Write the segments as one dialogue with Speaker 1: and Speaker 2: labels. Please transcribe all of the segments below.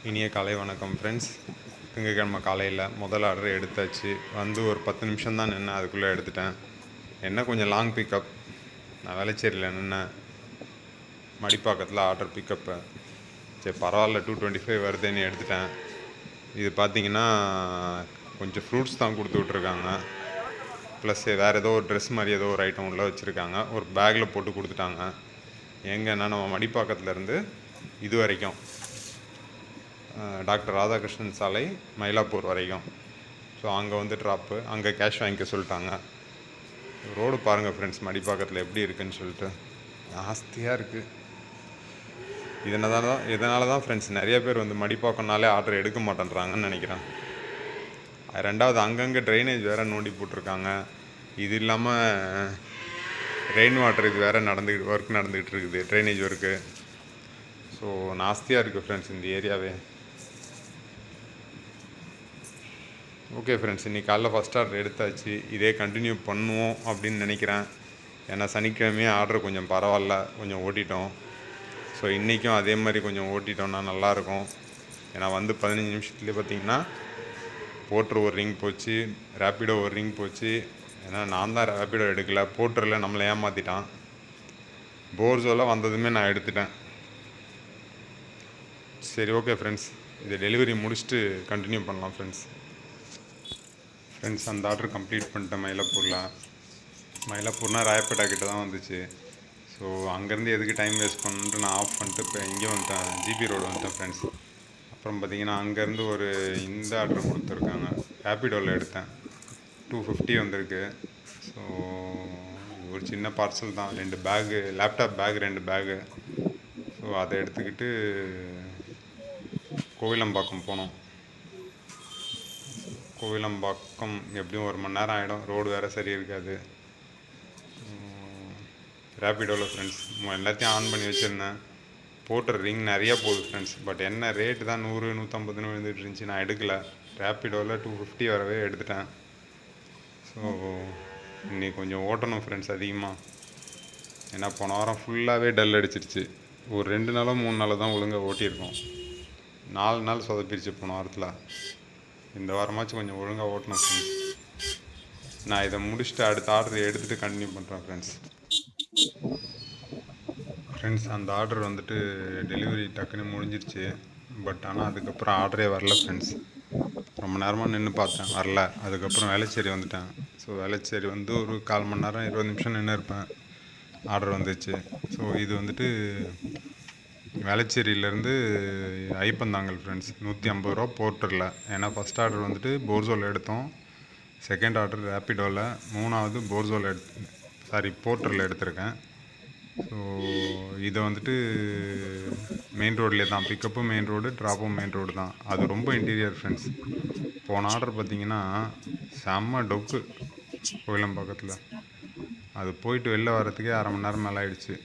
Speaker 1: இனிய காலை வணக்கம் ஃப்ரெண்ட்ஸ். திங்கக்கிழமை காலையில் முதல் ஆர்டர் எடுத்தாச்சு. வந்து ஒரு 10 நிமிஷம் தான் நின்று அதுக்குள்ளே எடுத்துட்டேன். என்ன கொஞ்சம் லாங் பிக்கப். நான் வேளச்சேரியில் நின்னேன், மடிப்பாக்கத்தில் ஆர்டர் பிக்கப்பு. சரி பரவாயில்ல, 225 வருதுன்னு எடுத்துட்டேன். இது பார்த்திங்கன்னா கொஞ்சம் ஃப்ரூட்ஸ் தான் கொடுத்து விட்ருக்காங்க. ப்ளஸ் வேறு ஏதோ ஒரு ட்ரெஸ் மாதிரி ஏதோ ஒரு ஐட்டம் உள்ளே வச்சுருக்காங்க. ஒரு பேக்கில் போட்டு கொடுத்துட்டாங்க. எங்கன்னா நம்ம மடிப்பாக்கத்துலேருந்து இது வரைக்கும் டாக்டர் ராதாகிருஷ்ணன் சாலை மயிலாப்பூர் வரைக்கும். ஸோ அங்கே வந்து ட்ராப்பு, அங்கே கேஷ் வாங்கிக்க சொல்லிட்டாங்க. ரோடு பாருங்கள் ஃப்ரெண்ட்ஸ், மடிப்பாக்கத்தில் எப்படி இருக்குதுன்னு சொல்லிட்டு ஜாஸ்தியாக இருக்குது. இதனால தான் ஃப்ரெண்ட்ஸ் நிறைய பேர் வந்து மடிப்பாக்கம்னாலே ஆர்டர் எடுக்க மாட்டேன்றாங்கன்னு நினைக்கிறேன். ரெண்டாவது அங்கங்கே ட்ரைனேஜ் வேறு நோண்டி போட்டிருக்காங்க. இது இல்லாமல் ரெயின் வாட்டர் இது வேறு ஒர்க் நடந்துக்கிட்டு இருக்குது, ட்ரைனேஜ் ஒர்க்கு. ஸோ நாஸ்தியாக இருக்குது ஃப்ரெண்ட்ஸ் இந்த ஏரியாவே. ஓகே ஃப்ரெண்ட்ஸ், இன்றைக்கி காலைல ஃபஸ்ட் ஆர்டர் எடுத்தாச்சு. இதே கண்டினியூ பண்ணுவோம் அப்படின்னு நினைக்கிறேன். ஏன்னா சனிக்கிழமையே ஆர்டர் கொஞ்சம் பரவாயில்ல, கொஞ்சம் ஓட்டிட்டோம். ஸோ இன்றைக்கும் அதே மாதிரி கொஞ்சம் ஓட்டிட்டோம்னா நல்லாயிருக்கும். ஏன்னா வந்து 15 நிமிஷத்துலேயே பார்த்திங்கன்னா போட்ரு ஒரு ரிங் போச்சு, ரேப்பிடோ ஒரு ரிங் போச்சு. ஏன்னா நான் தான் ரேப்பிடோ எடுக்கலை, போட்டரில் நம்மளை ஏமாற்றிட்டான். போர்ஸோவில் வந்ததுமே நான் எடுத்துட்டேன். சரி ஓகே ஃப்ரெண்ட்ஸ், இதை டெலிவரி முடிச்சுட்டு கண்டினியூ பண்ணலாம் ஃப்ரெண்ட்ஸ். அந்த ஆர்டர் கம்ப்ளீட் பண்ணிட்டேன். மயிலாப்பூர்னா ராயப்பேட்டா கிட்ட தான் வந்துச்சு. ஸோ அங்கேருந்து எதுக்கு டைம் வேஸ்ட் பண்ணிட்டு நான் ஆஃப் பண்ணிட்டு இப்போ இங்கே வந்துட்டேன், ஜிபி ரோடு வந்துட்டேன் ஃப்ரெண்ட்ஸ். அப்புறம் பார்த்திங்கன்னா அங்கேருந்து ஒரு இந்த ஆர்டர் கொடுத்துருக்காங்க, ரேப்பிடோவில் எடுத்தேன். 250 வந்திருக்கு. ஸோ ஒரு சின்ன பார்சல் தான், 2 bag, laptop bag 2 bag. So அதை எடுத்துக்கிட்டு கோவிலம்பாக்கம் போனோம். கோவிலம்பாக்கம் எப்படியும் 1 மணி நேரம் ஆகிடும், ரோடு வேறு சரி இருக்காது. ரேப்பிடோவில் ஃப்ரெண்ட்ஸ் எல்லாத்தையும் ஆன் பண்ணி வச்சுருந்தேன். போட்டுற ரிங் நிறையா போகுது ஃப்ரெண்ட்ஸ். பட் என்ன ரேட்டு தான் 100 150 விழுந்துட்டு இருந்துச்சு. நான் எடுக்கலை. ரேப்பிடோவில் 250 வரவே எடுத்துட்டேன். ஸோ இன்றைக்கி கொஞ்சம் ஓட்டணும் ஃப்ரெண்ட்ஸ் அதிகமாக. ஏன்னா போன வாரம் ஃபுல்லாகவே டல் அடிச்சிருச்சு. ஒரு 2 நாளோ 3 நாளோ தான் ஒழுங்காக ஓட்டியிருக்கோம். 4 நாள் சொதப்பிடுச்சு போன வாரத்தில். இந்த வாரமாச்சும் கொஞ்சம் ஒழுங்காக ஓட்டணும் ஃப்ரெண்ட்ஸ். நான் இதை முடிச்சுட்டு அடுத்த ஆர்டர் எடுத்துகிட்டு கண்டினியூ பண்ணுறேன் ஃப்ரெண்ட்ஸ். அந்த ஆர்டர் வந்துட்டு டெலிவரி டக்குன்னு முடிஞ்சிருச்சு. பட் ஆனால் அதுக்கப்புறம் ஆர்டரே வரல ஃப்ரெண்ட்ஸ். ரொம்ப நேரமாக நின்று பார்த்தேன், வரல. அதுக்கப்புறம் வேளச்சேரி வந்துட்டேன். ஸோ வேளச்சேரி வந்து ஒரு 1/4 மணி நேரம் 20 நிமிஷம் நின்று இருப்பேன். ஆர்டர் வந்துச்சு. ஸோ இது வந்துட்டு வேளச்சேரியிலேருந்து ஐப்பந்தாங்கல் ஃப்ரெண்ட்ஸ், 150 ரூபா போர்ட்டரில். ஏன்னா ஃபஸ்ட் ஆர்டர் வந்துட்டு போர்ஸோவில் எடுத்தோம், செகண்ட் ஆர்டர் ரேப்பிடோவில், 3வது போர்ஸோவில் போர்ட்டரில் எடுத்திருக்கேன். ஸோ இதை வந்துட்டு மெயின் ரோட்லேயே தான், பிக்கப்பும் மெயின் ரோடு, ட்ராப்பும் மெயின் ரோடு தான். அது ரொம்ப இன்டீரியர் ஃப்ரெண்ட்ஸ். போன ஆர்டர் பார்த்திங்கன்னா செம்ம டொக்கு கோயிலம்பாக்கத்தில். அது போயிட்டு வெளில வர்றதுக்கே 1/2 மணி நேரம் மேலே ஆகிடுச்சு.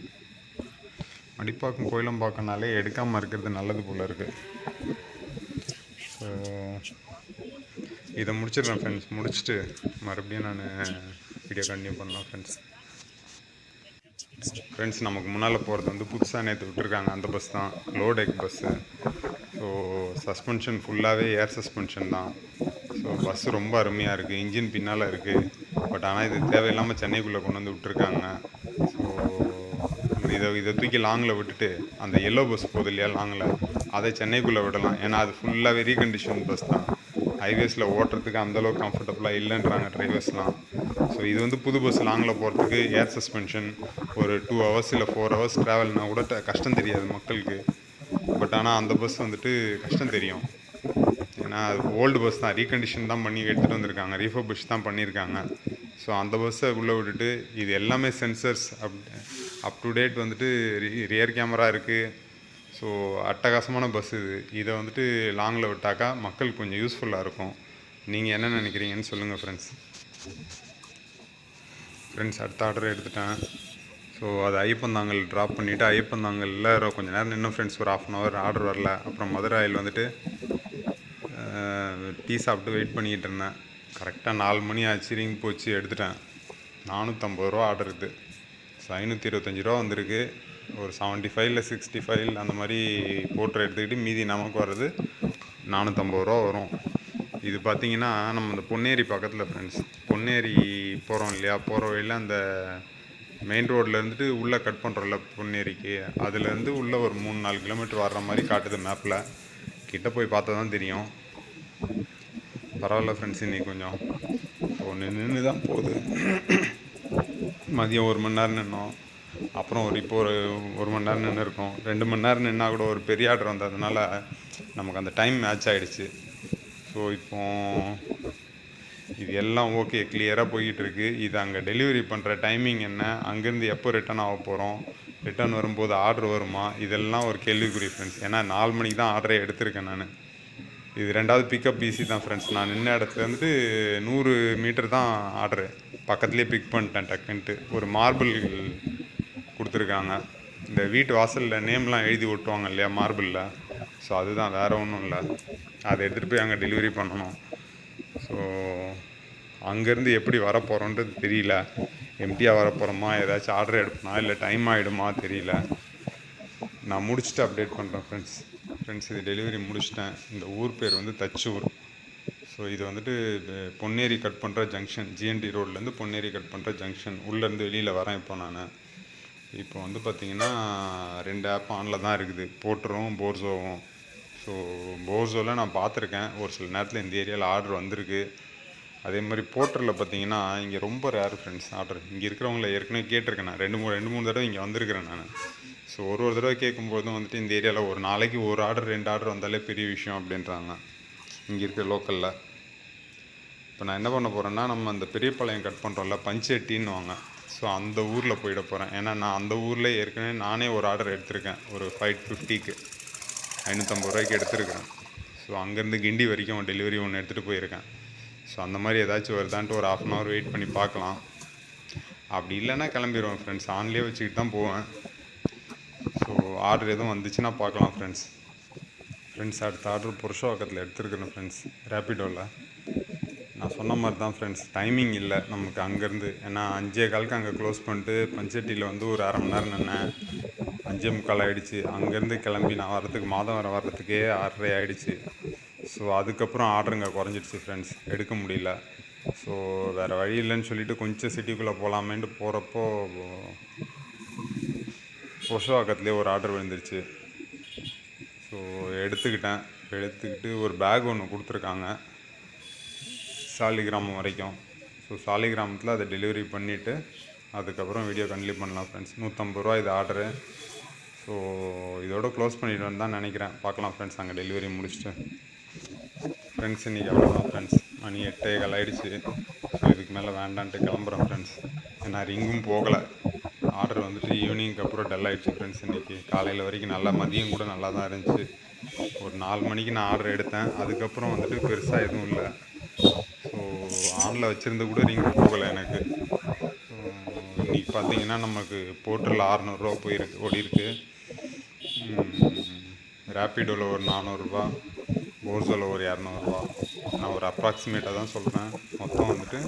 Speaker 1: மடிப்பாக்கம் கோயிலம்பாக்கம்னாலே எடுக்காமல் இருக்கிறது நல்லது போல் இருக்குது. ஸோ இதை முடிச்சிடுறேன் ஃப்ரெண்ட்ஸ். முடிச்சுட்டு மறுபடியும் நான் வீடியோ கண்டினியூ பண்ணலாம் ஃப்ரெண்ட்ஸ். நமக்கு முன்னால் போகிறது வந்து புதுசாக நேற்று விட்டுருக்காங்க அந்த பஸ் தான், லோடெக் பஸ்ஸு. ஸோ சஸ்பென்ஷன் ஃபுல்லாகவே ஏர் சஸ்பென்ஷன் தான். ஸோ பஸ்ஸு ரொம்ப அருமையாக இருக்குது. இன்ஜின் பின்னால் இருக்குது. பட் ஆனால் இது தேவையில்லாமல் சென்னைக்குள்ளே கொண்டு வந்து விட்டுருக்காங்க. ஸோ இதை தூக்கி லாங்கில் விட்டுட்டு அந்த எல்லோ பஸ் போகுது இல்லையா லாங்கில், அதை சென்னைக்குள்ளே விடலாம். ஏன்னா அது ஃபுல்லாகவே ரீகண்டிஷன் பஸ் தான். ஹைவேஸில் ஓட்டுறதுக்கு அந்தளவுக்கு கம்ஃபர்டபுளாக இல்லைன்றாங்க டிரைவர்ஸ்லாம். ஸோ இது வந்து புது பஸ் லாங்கில் போகிறதுக்கு ஏர் சஸ்பென்ஷன் ஒரு 2 ஹவர்ஸ் இல்லை 4 ஹவர்ஸ் ட்ராவல்னா கூட கஷ்டம் தெரியாது மக்களுக்கு. பட் ஆனால் அந்த பஸ் வந்துட்டு கஷ்டம் தெரியும். ஏன்னா அது ஓல்டு பஸ் தான், ரீகண்டிஷன் தான் பண்ணி எடுத்துகிட்டு வந்திருக்காங்க, ரீஃபர்பிஷ் தான் பண்ணியிருக்காங்க. ஸோ அந்த பஸ்ஸை உள்ளே விட்டுட்டு இது எல்லாமே சென்சர்ஸ் அப் டு டேட் வந்துட்டு ரியர் கேமரா இருக்குது. ஸோ அட்டகாசமான பஸ் இது. இதை வந்துட்டு லாங்கில் விட்டாக்கா மக்களுக்கு கொஞ்சம் யூஸ்ஃபுல்லாக இருக்கும். நீங்கள் என்ன நினைக்கிறீங்கன்னு சொல்லுங்கள் ஃப்ரெண்ட்ஸ். அடுத்த ஆர்டர் எடுத்துட்டேன். ஸோ அது ஐப்பந்தாங்கல் ட்ராப் பண்ணிவிட்டு ஐப்பந்தாங்கலில் கொஞ்சம் நேரம் நின்று ஃப்ரெண்ட்ஸ், ஒரு 1/2 hour ஆர்டர் வரல. அப்புறம் மதுரையில் வந்துட்டு டீ சாப்பிட்டு வெயிட் பண்ணிக்கிட்டு இருந்தேன். கரெக்டாக 4 மணி ஆச்சு, ரிங் போச்சு, எடுத்துட்டேன். 450 ரூபா ஆர்டர் இருக்குது. ஸோ 525 ரூபா வந்திருக்கு. ஒரு 75 இல்லை 65 அந்த மாதிரி போட்டு எடுத்துக்கிட்டு மீதி நமக்கு வர்றது 450 ரூபா வரும். இது பார்த்தீங்கன்னா நம்ம இந்த பொன்னேரி பக்கத்தில் ஃப்ரெண்ட்ஸ், பொன்னேரி போகிறோம் இல்லையா, போகிற வழியில் அந்த மெயின் ரோட்டில் இருந்துட்டு உள்ளே கட் பண்ணுறோம்ல பொன்னேரிக்கு, அதுலேருந்து உள்ளே ஒரு 3-4 கிலோமீட்டர் வர்ற மாதிரி காட்டுது மேப்பில். கிட்ட போய் பார்த்தா தான் தெரியும். பரவாயில்ல ஃப்ரெண்ட்ஸ், இன்றைக்கி கொஞ்சம் நின்று தான் போகுது. மதியம் 1 மணி நேரம் நின்னோம், அப்புறம் இப்போ ஒரு மணி நேரம் நின்று இருக்கோம். 2 மணி நேரம் நின்னா கூட ஒரு பெரிய ஆர்டர் வந்ததுனால நமக்கு அந்த டைம் மேட்ச் ஆகிடுச்சு. ஸோ இப்போ இது எல்லாம் ஓகே, கிளியராக போய்கிட்டுருக்கு. இது அங்கே டெலிவரி பண்ணுற டைமிங் என்ன, அங்கேருந்து எப்போ ரிட்டன் ஆக போகிறோம், ரிட்டன் வரும்போது ஆர்டர் வருமா, இதெல்லாம் ஒரு கேள்விக்குறி ஃப்ரெண்ட்ஸ். ஏன்னா 4 மணிக்கு தான் ஆர்டரே எடுத்திருக்கேன் நான். இது 2வது பிக்கப் ஈஸி தான் ஃப்ரெண்ட்ஸ். நான் நின்ன இடத்துலேருந்து 100 மீட்டர் தான் ஆர்டரு, பக்கத்துலேயே பிக் பண்ணிட்டேன் டக்குன்ட்டு. ஒரு மார்பிள் கொடுத்துருக்காங்க, இந்த வீட்டு வாசலில் நேம்லாம் எழுதி ஒட்டுவாங்க இல்லையா மார்பிளில், ஸோ அதுதான், வேறு ஒன்றும் இல்லை. அதை எடுத்துகிட்டு போய் அங்கே டெலிவரி பண்ணணும். ஸோ அங்கேருந்து எப்படி வரப்போகிறோன்றது தெரியல. எம்டியாக வரப்போகிறோமா, ஏதாச்சும் ஆர்டர் எடுப்போமா, இல்லை டைம் ஆகிடுமா தெரியல. நான் முடிச்சுட்டு அப்டேட் பண்ணுறேன் ஃப்ரெண்ட்ஸ். இது டெலிவரி முடிச்சிட்டேன். இந்த ஊர் பேர் வந்து தச்சூர். ஸோ இது வந்துட்டு பொன்னேரி கட் பண்ணுற ஜங்ஷன், ஜிஎன்டி ரோட்லேருந்து பொன்னேரி கட் பண்ணுற ஜங்ஷன். உள்ளேருந்து வெளியில் வரேன் இப்போ நான். இப்போ வந்து பார்த்திங்கன்னா 2 ஆப் ஆனில் தான் இருக்குது, போர்ட்டரும் போர்ஸோவும். ஸோ போர்ஸோவில் நான் பார்த்துருக்கேன், ஒரு சில நேரத்தில் இந்த ஏரியாவில் ஆர்டர் வந்திருக்கு. அதே மாதிரி போர்ட்டரில் பார்த்தீங்கன்னா இங்கே ரொம்ப ரேர் ஃப்ரெண்ட்ஸ் ஆர்டர். இங்கே இருக்கிறவங்கள ஏற்கனவே கேட்டிருக்கேன் நான், 2-3 தடவை இங்கே வந்திருக்கிறேன் நான். ஸோ ஒரு தடவை கேட்கும்போதும் வந்துட்டு இந்த ஏரியாவில் ஒரு நாளைக்கு ஒரு ஆர்டர் 2 ஆர்டர் வந்தாலே பெரிய விஷயம் அப்படின்றாங்க இங்கே இருக்கிற லோக்கலில். இப்போ நான் என்ன பண்ண போகிறேன்னா, நம்ம அந்த பெரியபாளையம் கட் பண்ணுறோம்ல, பஞ்செட்டின்னு வாங்க, ஸோ அந்த ஊரில் போயிட போகிறேன். ஏன்னா நான் அந்த ஊரில் ஏற்கனவே நானே ஒரு ஆர்டர் எடுத்திருக்கேன், ஒரு 550க்கு 550 ரூபாய்க்கு எடுத்திருக்கிறேன். ஸோ அங்கேருந்து கிண்டி வரைக்கும் டெலிவரி ஒன்று எடுத்துகிட்டு போயிருக்கேன். ஸோ அந்த மாதிரி ஏதாச்சும் வருதான்ட்டு ஒரு 1/2 hour வெயிட் பண்ணி பார்க்கலாம். அப்படி இல்லைன்னா கிளம்பிடுவேன் ஃப்ரெண்ட்ஸ், ஆன்லேயே வச்சுக்கிட்டு தான் போவேன். ஸோ ஆர்டர் எதுவும் வந்துச்சுன்னா பார்க்கலாம் ஃப்ரெண்ட்ஸ். அடுத்த ஆர்டர் புருஷவாக்கத்தில் எடுத்துருக்கிறேன் ஃப்ரெண்ட்ஸ், ரேப்பிடோவில். நான் சொன்ன மாதிரி தான் ஃப்ரெண்ட்ஸ், டைமிங் இல்லை நமக்கு அங்கேருந்து. ஏன்னா 5:15 அங்கே க்ளோஸ் பண்ணிட்டு பஞ்செட்டியில் வந்து ஒரு 1/2 மணி நேரம் நின்னேன், 5:45 ஆகிடுச்சு. அங்கேருந்து கிளம்பி நான் வர்றதுக்கே 6:30 ஆகிடுச்சு. ஸோ அதுக்கப்புறம் ஆர்டருங்க குறைஞ்சிடுச்சு ஃப்ரெண்ட்ஸ், எடுக்க முடியல. ஸோ வேறு வழி இல்லைன்னு சொல்லிவிட்டு கொஞ்சம் சிட்டிக்குள்ளே போகலாமேன்ட்டு போகிறப்போ புருஷவாக்கத்துலேயே ஒரு ஆர்டர் விழுந்துருச்சு. ஸோ எடுத்துக்கிட்டு ஒரு பேக் ஒன்று கொடுத்துருக்காங்க சாலிகிராமம் வரைக்கும். ஸோ சாலிகிராமத்தில் அதை டெலிவரி பண்ணிவிட்டு அதுக்கப்புறம் வீடியோ கண்டினியூ பண்ணலாம் ஃப்ரெண்ட்ஸ். 150 ரூபா இது ஆர்டரு. ஸோ இதோட க்ளோஸ் பண்ணிவிடுவேன்னு தான் நினைக்கிறேன். பார்க்கலாம் ஃப்ரெண்ட்ஸ் அங்கே டெலிவரி முடிச்சுட்டு. ஃப்ரெண்ட்ஸ் இன்றைக்கி அவ்வளோதான் ஃப்ரெண்ட்ஸ், மணி 8:15 ஆகிடுச்சு. ஸோ இதுக்கு மேலே வேண்டான்ட்டு கிளம்புறேன் ஃப்ரெண்ட்ஸ். ஏன்னா ரிங்கும் போகலை, ஆர்டர் வந்துட்டு ஈவினிங்க்கு அப்புறம் டல் ஆகிடுச்சு ஃப்ரெண்ட்ஸ். இன்றைக்கி காலையில் வரைக்கும் நல்லா, மதியம் கூட நல்லா தான் இருந்துச்சு. ஒரு 4 மணிக்கு நான் ஆர்டர் எடுத்தேன், அதுக்கப்புறம் வந்துட்டு பெருசாக எதுவும் இல்லை. ஸோ ஆனில் வச்சுருந்த கூட ரிங் போகலை எனக்கு. இன்றைக்கி பார்த்தீங்கன்னா நமக்கு போர்ட்டரில் 600 ரூபா ஓடிருக்கு, ரேப்பிடோவில் ஒரு 400 ரூபா, போர்ஸோவில் ஒரு 200 ரூபா. நான் ஒரு அப்ராக்சிமேட்டாக தான் சொல்கிறேன். மொத்தம் வந்துட்டு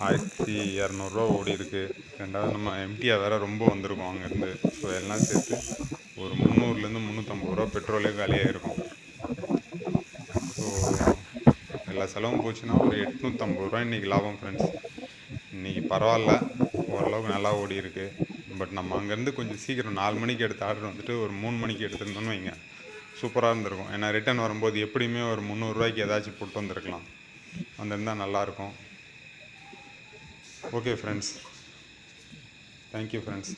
Speaker 1: 1200 ரூபா ஓடி இருக்குது. 2வது நம்ம எம்டியாக வேறு ரொம்ப வந்திருக்கோம் அங்கேருந்து. ஸோ எல்லாம் சேர்த்து ஒரு 300லேருந்து 350 ரூபா பெட்ரோலே காலியாக இருக்கும். ஸோ எல்லா செலவும் போச்சுன்னா ஒரு 850 ரூபா இன்றைக்கி லாபம் ஃப்ரெண்ட்ஸ். இன்றைக்கி பரவாயில்ல, ஓரளவுக்கு நல்லா ஓடி இருக்குது. பட் நம்ம அங்கேருந்து கொஞ்சம் சீக்கிரம் 4 மணிக்கு எடுத்த ஆர்டர் வந்துட்டு ஒரு 3 மணிக்கு எடுத்துருந்தோன்னு வைங்க, சூப்பராக இருந்திருக்கும். ஏன்னா ரிட்டன் வரும்போது எப்படியுமே ஒரு 300 ரூபாய்க்கு ஏதாச்சும் போட்டு வந்திருக்கலாம், வந்திருந்தால் நல்லாயிருக்கும். Okay friends, thank you friends.